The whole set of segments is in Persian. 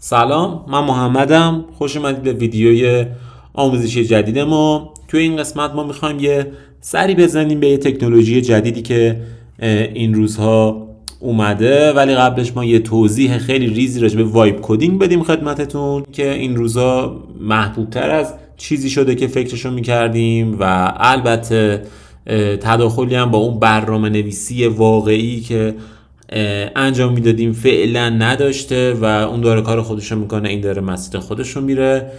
سلام، من محمدم. خوش اومدید به ویدیوی آموزشی جدید ما. توی این قسمت ما میخوایم یه سری بزنیم به یه تکنولوژی جدیدی که این روزها اومده، ولی قبلش ما یه توضیح خیلی ریزی راجع به وایب کدینگ بدیم خدمتتون که این روزها محبوبتر از چیزی شده که فکرشو میکردیم و البته تداخلی هم با اون برنامه نویسی واقعی که انجام میدادیم فعلا نداشته و اون داره کار خودشو میکنه، این داره مسیر خودشو میره،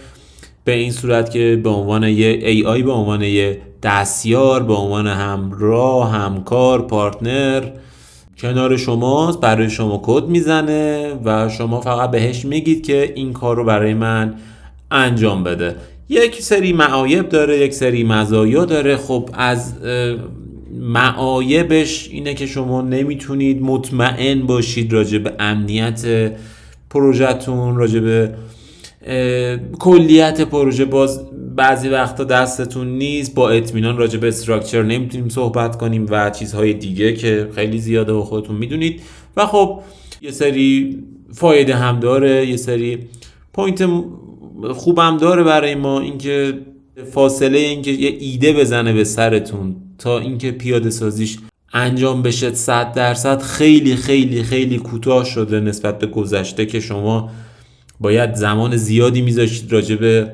به این صورت که به عنوان یه AI، به عنوان یه دستیار، به عنوان همراه، همکار، پارتنر کنار شماست، برای شما کد میزنه و شما فقط بهش میگید که این کار رو برای من انجام بده. یک سری معایب داره، یک سری مزایا داره. خب از معایبش اینه که شما نمیتونید مطمئن باشید راجع به امنیت پروژهتون، راجع به کلیت پروژه. باز بعضی وقتا دستتون نیست، با اطمینان راجع به استراکچر نمیتونیم صحبت کنیم و چیزهای دیگه که خیلی زیاده و خودتون میدونید. و خب یه سری فایده هم داره، یه سری پوینت خوبم داره برای ما، اینکه فاصله اینکه یه ایده بزنه به سرتون تا اینکه پیاده سازیش انجام بشه 100% خیلی خیلی خیلی کوتاه شده نسبت به گذشته که شما باید زمان زیادی میذاشتید راجع به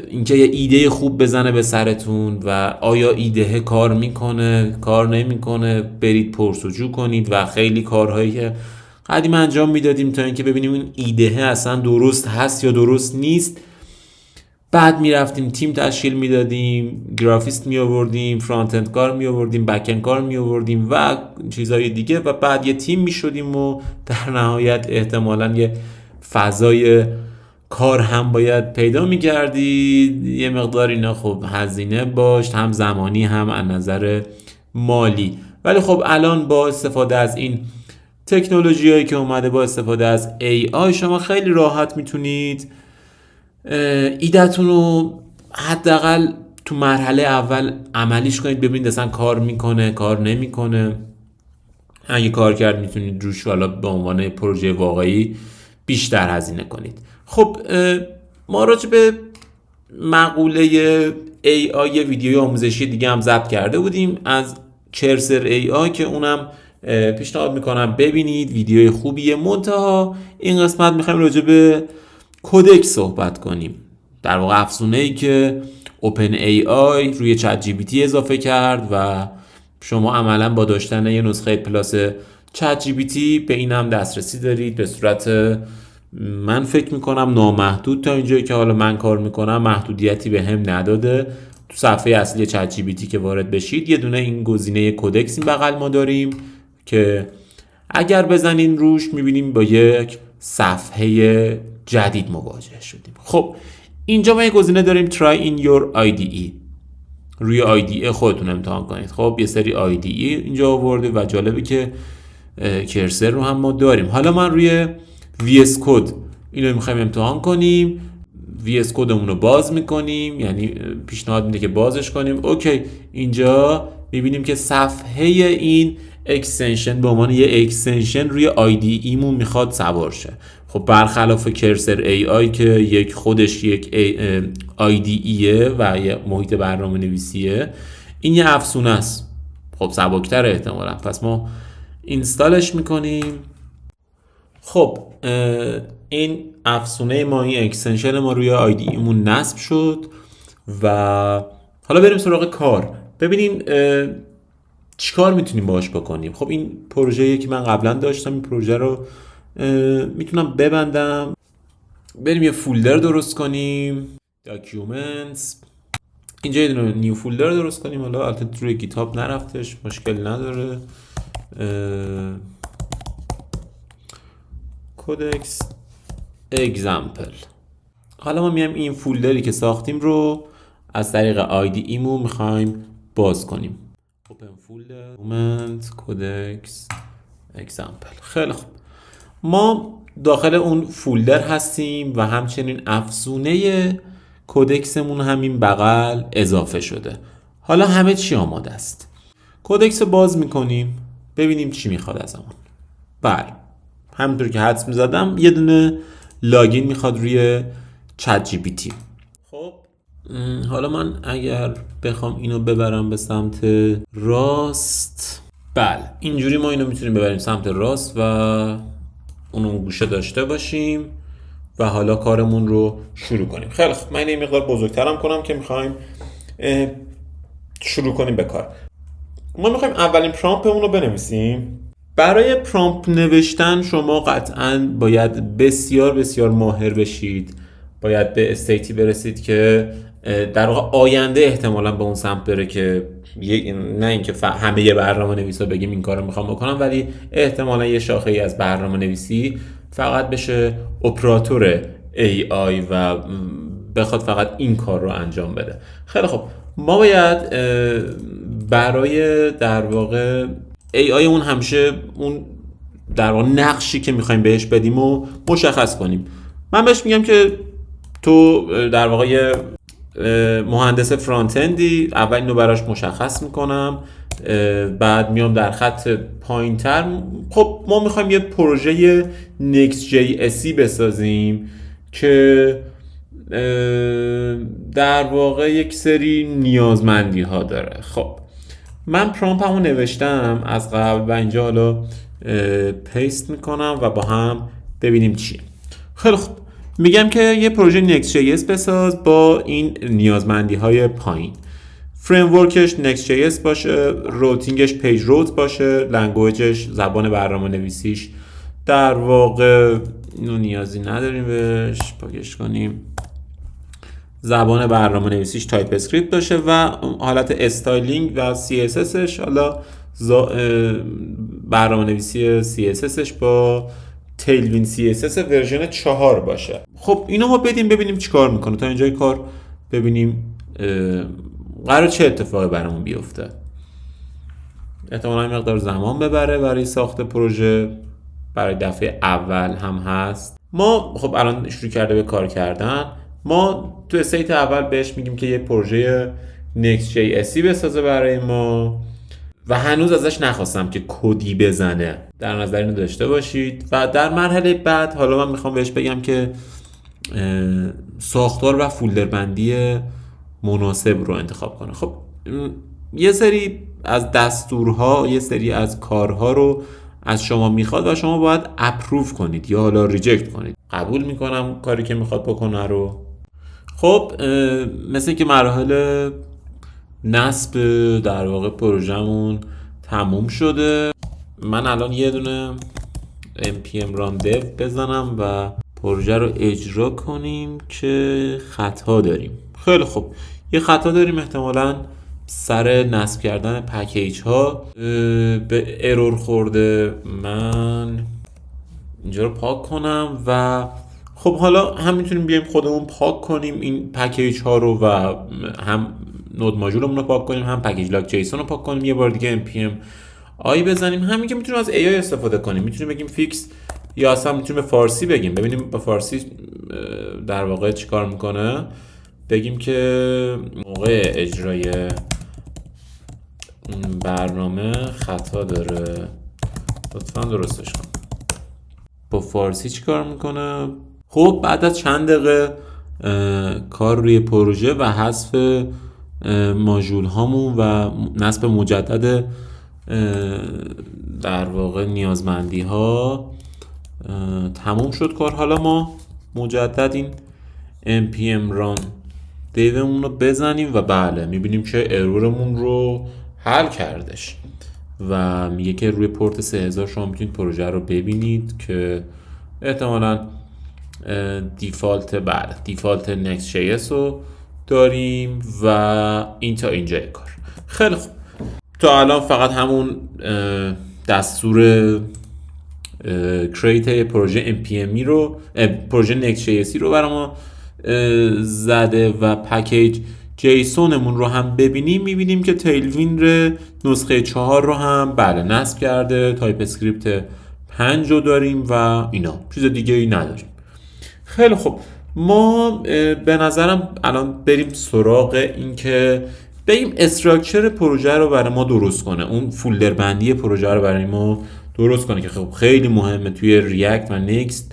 اینکه یه ایده خوب بزنه به سرتون و آیا ایده کار میکنه کار نمیکنه، برید پرسجو کنید و خیلی کارهایی که قدیم انجام میدادیم تا اینکه ببینیم این ایده اصلا درست هست یا درست نیست. بعد میرفتیم تیم تشکیل میدادیم، گرافیست می آوردیم، فرانت اند کار می آوردیم، بک اند کار می آوردیم و چیزهای دیگه و بعد یه تیم میشدیم و در نهایت احتمالاً یه فضای کار هم باید پیدا میکردید. یه مقدار اینا خب هزینه داشت، هم زمانی هم از نظر مالی. ولی خب الان با استفاده از این تکنولوژی هایی که اومده، با استفاده از AI شما خیلی راحت میتونید ایده‌تون رو حداقل تو مرحله اول عملیش کنید، ببینید اصلا کار میکنه کار نمیکنه. اگه کار کرد میتونید روش حالا به عنوان پروژه واقعی بیشتر هزینه کنید. خب ما راجع به مقوله AI یه ویدیوی آموزشی دیگه هم ضبط کرده بودیم از کرسر AI که اونم پیشنهاد میکنم ببینید، ویدیوی خوبیه. منتها این قسمت میخوایم راجع به کودکس صحبت کنیم، در واقع افزونه‌ای که اوپن AI روی چت جی پی تی اضافه کرد و شما عملا با داشتن یه نسخه پلاس چت جی پی تی به این هم دسترسی دارید به صورت من فکر میکنم نامحدود. تا اینجایی که حالا من کار میکنم محدودیتی به هم نداده. تو صفحه اصلی چت جی پی تی که وارد بشید یه دونه این گزینه کودکس این بغل ما داریم که اگر بزنین روش میبینیم با یک صفحه جدید مواجه شدیم. خب اینجا ما یک گزینه داریم try in your IDE، روی IDE خودتون امتحان کنید. خب یه سری IDE اینجا آورده و جالبه که کرسر رو هم ما داریم. حالا من روی VS Code اینو میخوایم امتحان کنیم. VS کدمون رو باز میکنیم، یعنی پیشنهاد میده که بازش کنیم. اوکی، اینجا میبینیم که صفحه این اکستنشن به عنوان یه اکستنشن روی IDE مون میخواد سوار شه. خب برخلاف کرسر AI که یک خودش یک IDE و یه محیط برنامه نویسیه، این یه افزونه است. خب سبکتره احتمالاً، پس ما اینستالش میکنیم. خب این افزونه ما، این اکستنشن ما روی IDE مون نصب شد و حالا بریم سراغ کار، ببینیم چیکار میتونیم باهاش بکنیم. خب این پروژه‌ای که من قبلا داشتم، این پروژه رو میتونم ببندم، بریم یه فولدر درست کنیم، داکیومنتس، اینجا یه دونه نیو فولدر درست کنیم. حالا البته روی گیتاب نرفتش، مشکل نداره. کودکس اگزامپل. حالا ما میایم این فولدری که ساختیم رو از طریق IDE مون میخوایم باز کنیم. اوپن فولدر دوکومنت کودکس اگزامپل. خیلی خوب، ما داخل اون فولدر هستیم و همچنین افزونه کودکسمون همین بغل اضافه شده. حالا همه چی آماده است. کودکس رو باز میکنیم ببینیم چی میخواد ازمون. بله، همونطور که حدس می‌زدم یه دونه لاگین میخواد روی چت جی پی تی. خب حالا من اگر بخوام اینو ببرم به سمت راست، بله اینجوری ما اینو میتونیم ببریم سمت راست و اون گوشه داشته باشیم و حالا کارمون رو شروع کنیم. خیلی خب من این مقدار بزرگترم کنم که میخوایم شروع کنیم به کار. ما میخوایم اولین پرامپتمون رو بنویسیم. برای پرامپت نوشتن شما قطعاً باید بسیار بسیار ماهر بشید، باید به استیتی برسید که در واقع آینده احتمالاً به اون سمت بره که نه اینکه همه یه برنامه نویسا بگیم این کارو میخوام بکنم، ولی احتمالاً یه شاخه‌ای از برنامه نویسی فقط بشه اپراتور AI و بخواد فقط این کار رو انجام بده. خیلی خب ما باید برای در واقع AI اون همیشه اون در واقع نقشی که میخوایم بهش بدیم و مشخص کنیم. من بهش میگم که تو در واقع مهندس فرانت اندی، اول اینو براش مشخص میکنم، بعد میام در خط پایینتر خب ما میخوایم یه پروژه Next.js بسازیم که در واقع یک سری نیازمندی ها داره. خب من پرامپتمو نوشتم از قبل و اینجا حالا پیست میکنم و با هم ببینیم چیه. خیلی خوب میگم که یه پروژه Next.js بساز با این نیازمندی های پایین. فریمورکش Next.js باشه، روتینگش پیج روت باشه، لنگویجش زبان برنامه نویسیش در واقع اینو نیازی نداریم بهش پاکش کنیم، زبان برنامه نویسیش تایپ اسکریپت باشه و حالت استایلینگ و CSSش حالا برنامه نویسی CSSش با تیلوین CSS ورژن 4 باشه. خب اینو ما بدیم ببینیم چیکار میکنه تا اینجای کار، ببینیم قرار چه اتفاقی برامون بیفته. احتمالاً مقدار زمان ببره برای ساخت پروژه، برای دفعه اول هم هست. ما خب الان شروع کرده به کار کردن. ما تو استیت اول بهش میگیم که یه پروژه Next.js بسازه برای ما و هنوز ازش نخواستم که کدی بزنه، در نظر اینو داشته باشید. و در مرحله بعد حالا من میخوام بهش بگم که ساختار و فولدر بندی مناسب رو انتخاب کنه. خب یه سری از دستورها، یه سری از کارها رو از شما میخواد و شما باید اپروو کنید یا حالا ریجکت کنید. قبول میکنم کاری که میخواد بکنه رو. خب مثل که مراحل نصب در واقع پروژمون تموم شده. من الان یه دونه npm run dev بزنم و پروژه رو اجرا کنیم که خطا داریم. خیلی خب یه خطا داریم احتمالاً سر نصب کردن پکیج ها به ارور خورده. من اینجا رو پاک کنم و خب حالا هم میتونیم بیایم خودمون پاک کنیم این پکیج ها رو و هم نود ماژولمون رو پاک کنیم، هم پکیج لاگ جیسون رو پاک کنیم، یه بار دیگه npm آی بزنیم. همین که میتونیم از AI استفاده کنیم، میتونیم بگیم فیکس یا اصلا میتونیم به فارسی بگیم، ببینیم به فارسی در واقع چیکار میکنه. بگیم که موقع اجرای برنامه خطا داره، لطفا درستش کن. با فارسی چیکار میکنه؟ خب بعد از چند دقیقه کار روی پروژه و حذف ماژول هامون و نصب مجدد در واقع نیازمندی ها تموم شد کار. حالا ما مجدد این npm run دیومون رو بزنیم و بله میبینیم که ارورمون رو حل کردش و میگه که روی پورت 3000 شما میتونید پروژه رو ببینید که احتمالاً دیفالت Next.js رو داریم و این تا اینجای کار. خیلی خوب تا الان فقط همون دستور create پروژه npm رو پروژه Next.js رو برای ما زده و پکیج جیسونمون رو هم ببینیم، میبینیم که تیلوین نسخه 4 رو هم بله نصب کرده، تایپ اسکریپت 5 رو داریم و اینا، چیز دیگه ای نداریم. خیلی خب ما به نظرم الان بریم سراغ این که بگیم استراکچر پروژه رو برای ما درست کنه، اون فولدر بندی پروژه رو برای ما درست کنه که خب خیلی مهمه توی ریاکت و نکست.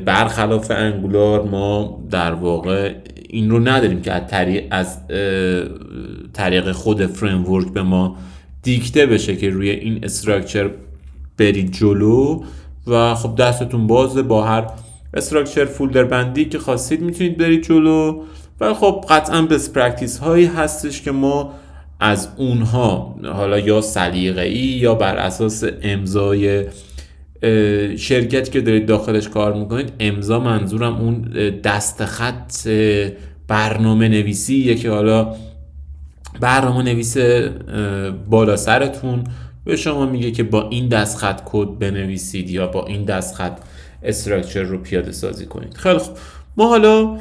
برخلاف انگولار ما در واقع این رو نداریم که از طریق خود فریمورک به ما دیکته بشه که روی این استراکچر برید جلو و خب دستتون بازه، با هر استراکچر فولدر بندی که خواستید میتونید برید جلو. و خب قطعا بست پرکتیس هایی هستش که ما از اونها حالا یا سلیقه‌ای یا بر اساس امضای شرکتی که دارید داخلش کار میکنید، امضا منظورم اون دستخط برنامه نویسیه که حالا برنامه نویس بالا سرتون به شما میگه که با این دستخط کد بنویسید یا با این دستخط استراکچر رو پیاده سازی کنید. خیلی خوب، ما حالا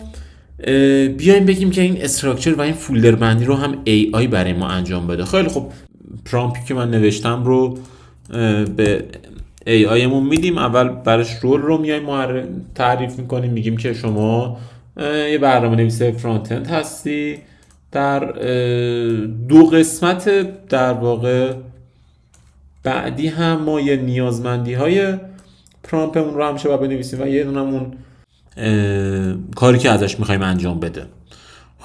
بیایم بگیم که این استراکچر و این فولدر بندی رو هم AI برای ما انجام بده. خیلی خوب، پرامپتی که من نوشتم رو به AI مون میدیم. اول براش رول رو میایم تعریف میکنیم، میگیم که شما یه برنامه نویس فرانت اند هستی. در دو قسمت در واقع بعدی هم ما یه نیازمندی های پرامپتمون رو همیشه باید بنویسیم و یه دونمون کاری که ازش میخوایم انجام بده.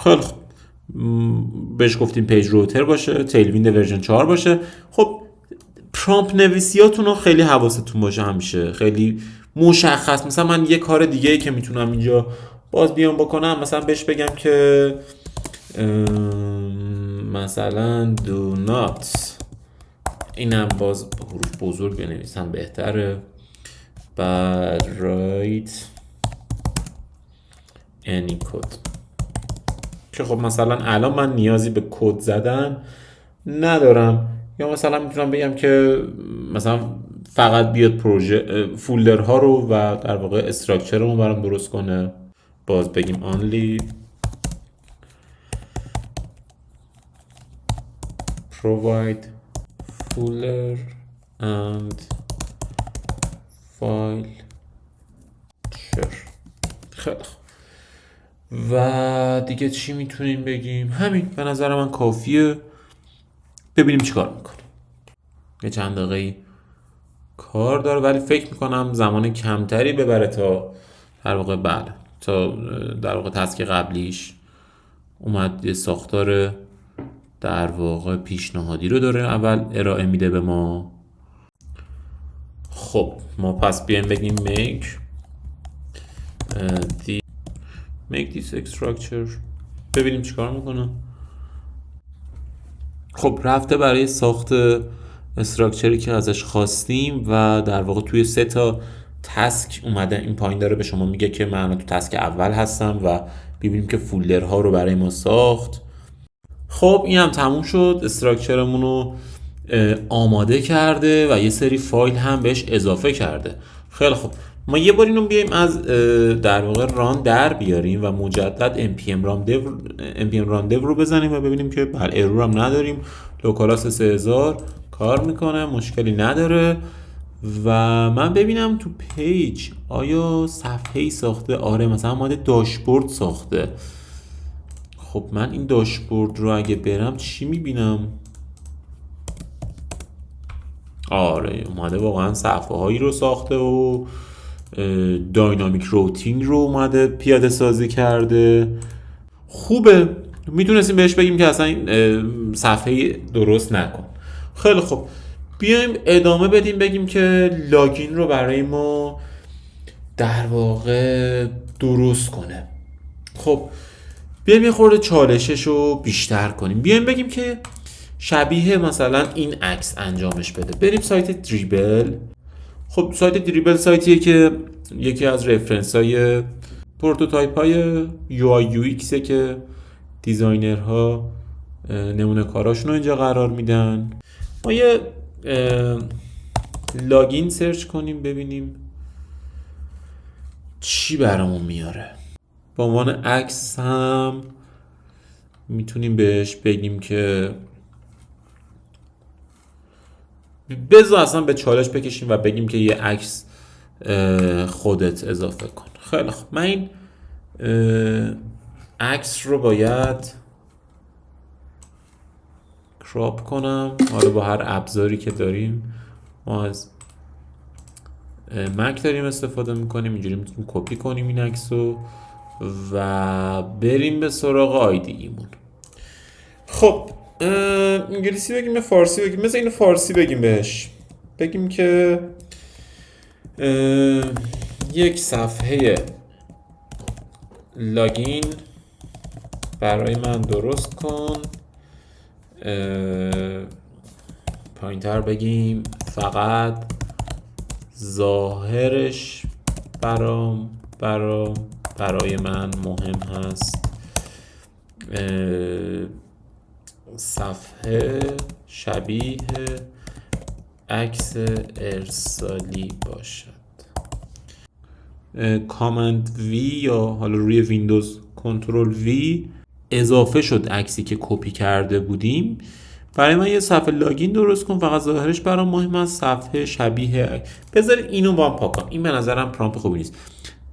خیلی خب، بهش گفتیم پیج روتر باشه، تیلویند ورژن 4 باشه. خب پرامپت نویسیاتون رو خیلی حواستون باشه، همیشه خیلی مشخص. مثلا من یه کار دیگه ای که میتونم اینجا باز بیام بکنم، مثلا بهش بگم که مثلا do not، اینم باز حروف بزرگ بنویسم بهتره، but write any code، که خب مثلا الان من نیازی به کد زدن ندارم. یا مثلا میتونم بگم که مثلا فقط بیاد پروژه فولدرها رو و در واقع استراکچر رو برام درست کنه. باز بگیم only provide folder and file share. خیلی و دیگه چی میتونیم بگیم؟ همین به نظر من کافیه. ببینیم چی کار میکنه. یه چند دقیقه کار داره ولی فکر میکنم زمان کمتری ببره تا در واقع تا در واقع تسک قبلیش اومد یه ساختار در واقع پیشنهادی رو داره اول ارائه میده به ما. خب ما پس بیایم بگیم make this structure، ببینیم چیکار میکنه. خب رفته برای ساخت استراکچری که ازش خواستیم و در واقع توی 3 تا تسک اومده این پایین داره به شما میگه که من تو تسک اول هستم و ببینیم که فولدرها رو برای ما ساخت. خب این هم تموم شد، استراکچرمون رو آماده کرده و یه سری فایل هم بهش اضافه کرده. خیلی خب، ما یه بار اینو بیایم از در واقع ران در بیاریم و مجدد npm run dev رو بزنیم و ببینیم که ارور هم نداریم، لوکالاس 3000 کار میکنه، مشکلی نداره. و من ببینم تو پیج آیا صفحه‌ای ساخته. آره مثلا ماده داشبورد ساخته. خب من این داشبورد رو اگه برم چی میبینم؟ آره اومده واقعا صفحه هایی رو ساخته و داینامیک روتینگ رو اومده پیاده سازی کرده. خوبه، میتونستیم بهش بگیم که اصلا این صفحه درست نکن. خیلی خوب، بیایم ادامه بدیم بگیم که لاگین رو برای ما در واقع درست کنه. خب بیایم یه خورده چالشش رو بیشتر کنیم. بیایم بگیم که شبیه مثلا این عکس انجامش بده. بریم سایت دریبل. خب سایت دریبل سایتیه که یکی از رفرنس های پروتوتایپ های UI UX که دیزاینرها نمونه کاراشون رو اینجا قرار میدن. ما یه لاگین سرچ کنیم ببینیم چی برامون میاره. با عنوان عکس هم میتونیم بهش بگیم که بذار اصلا به چالش بکشیم و بگیم که یه عکس خودت اضافه کن. خیلی خب، من این عکس رو باید کراپ کنم. حالا با هر ابزاری که داریم ما از مک داریم استفاده میکنیم، اینجوری میتونیم کپی کنیم این عکسو و بریم به سراغ آیدی ایمون. خب انگلیسی بگیم یا فارسی بگیم؟ مثل اینو فارسی بگیم بهش، بگیم که یک صفحه لاگین برای من درست کن. پایینتر بگیم فقط ظاهرش برای من مهم هست. صفحه شبیه عکس ارسالی باشد. کامند وی یا حالا روی ویندوز کنترل وی اضافه شد عکسی که کپی کرده بودیم. برای من یه صفحه لاگین درست کن، فقط ظاهرش برام مهم است. صفحه شبیه، بذارید اینو با هم پاک کنم، این به نظرم پرامپت خوبی نیست.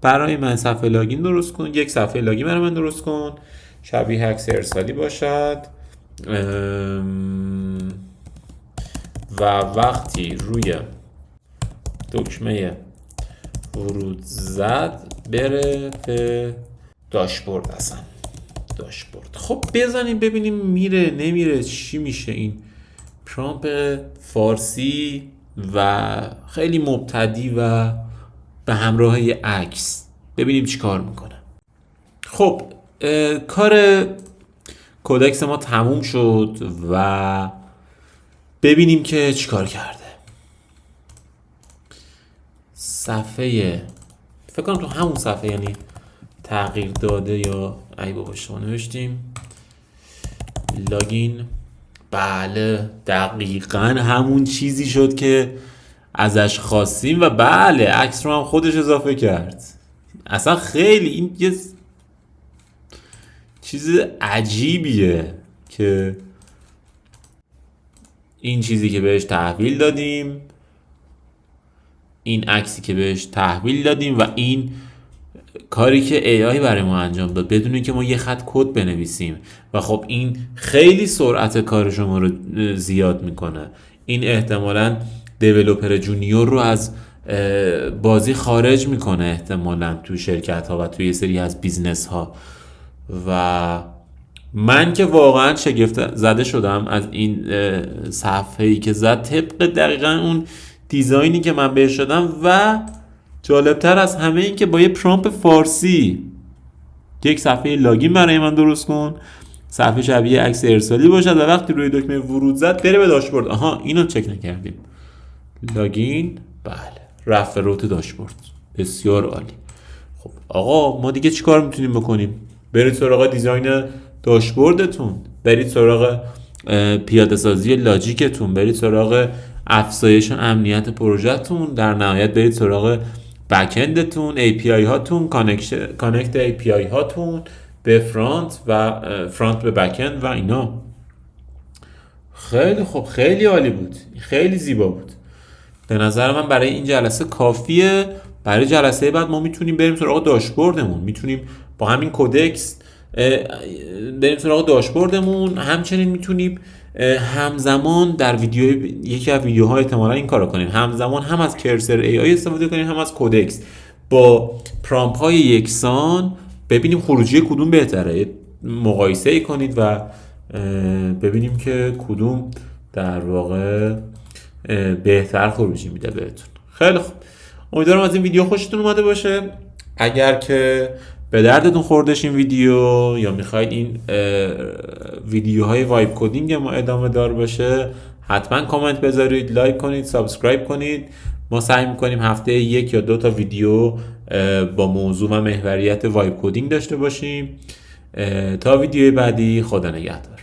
برای من صفحه لاگین درست کن، یک صفحه لاگین برای من درست کن شبیه عکس ارسالی باشد و وقتی روی دکمه ورود زد بره به داشبورد. اصلا داشبورد. خب بزنیم ببینیم میره نمیره، چی میشه. این پرامپت فارسی و خیلی مبتدی و به همراه یه عکس، ببینیم چی کار میکنه. خب کار کودکس ما تموم شد و ببینیم که چی کار کرده. صفحه فکر کنم تو همون صفحه یعنی تغییر داده، یا ای بابا شما نوشتیم لاگین. بله دقیقاً همون چیزی شد که ازش خواستیم و بله عکس رو هم خودش اضافه کرد. اصلا خیلی این یه چیز عجیبیه که این چیزی که بهش تحویل دادیم، این عکسی که بهش تحویل دادیم و این کاری که AI برای ما انجام داد بدون اینکه ما یه خط کد بنویسیم و خب این خیلی سرعت کار شما رو زیاد میکنه. این احتمالاً دیولوپر جونیور رو از بازی خارج میکنه احتمالاً تو شرکت ها و توی یه سری از بیزنس ها. و من که واقعا شگفت زده شدم از این صفحه‌ای که زد، طبق دقیقاً اون دیزاینی که من بهش شدم و جالبتر از همه این که با یه پرامپت فارسی یک صفحه لاگین برای من درست کن، صفحه شبیه عکس ارسالی باشد و وقتی روی دکمه ورود زد بره به داشبورد. آها اینو چک نکردیم. لاگین، بله رفت روت داشبورد. بسیار عالی. خب آقا ما دیگه چی کار میتونیم بکنیم؟ برید سراغ دیزاین داشبوردتون، برید سراغ پیاده سازی لاجیکتون، برید سراغ افزایش امنیت پروژهتون، در نهایت برید سراغ بک‌اندتون، API هاتون، کانکت API هاتون به فرانت و فرانت به بک‌اند و اینا. خیلی خوب، خیلی عالی بود، خیلی زیبا بود. به نظر من برای این جلسه کافیه. برای جلسه بعد ما میتونیم بریم سراغ داشبوردمون، میتونیم با همین کودکس بریم سراغ داشبوردمون. همچنین میتونیم همزمان در یکی از ویدیوها احتمالاً این کارو کنیم، همزمان هم از کرسر AI استفاده کنیم هم از کودکس با پرامپت های یکسان، ببینیم خروجی کدوم بهتره، مقایسه ای کنید و ببینیم که کدوم در واقع بهتر خروجی میده بهتون. خیلی خوب، امیدوارم از این ویدیو خوشتون اومده باشه. اگر که به دردتون خوردش این ویدیو یا میخواید این ویدیوهای وایب کدینگ ما ادامه دار باشه، حتما کامنت بذارید، لایک کنید، سابسکرایب کنید. ما سعی میکنیم هفته 1 یا 2 تا ویدیو با موضوع و محوریت وایب کدینگ داشته باشیم. تا ویدیوی بعدی، خدا نگهدار.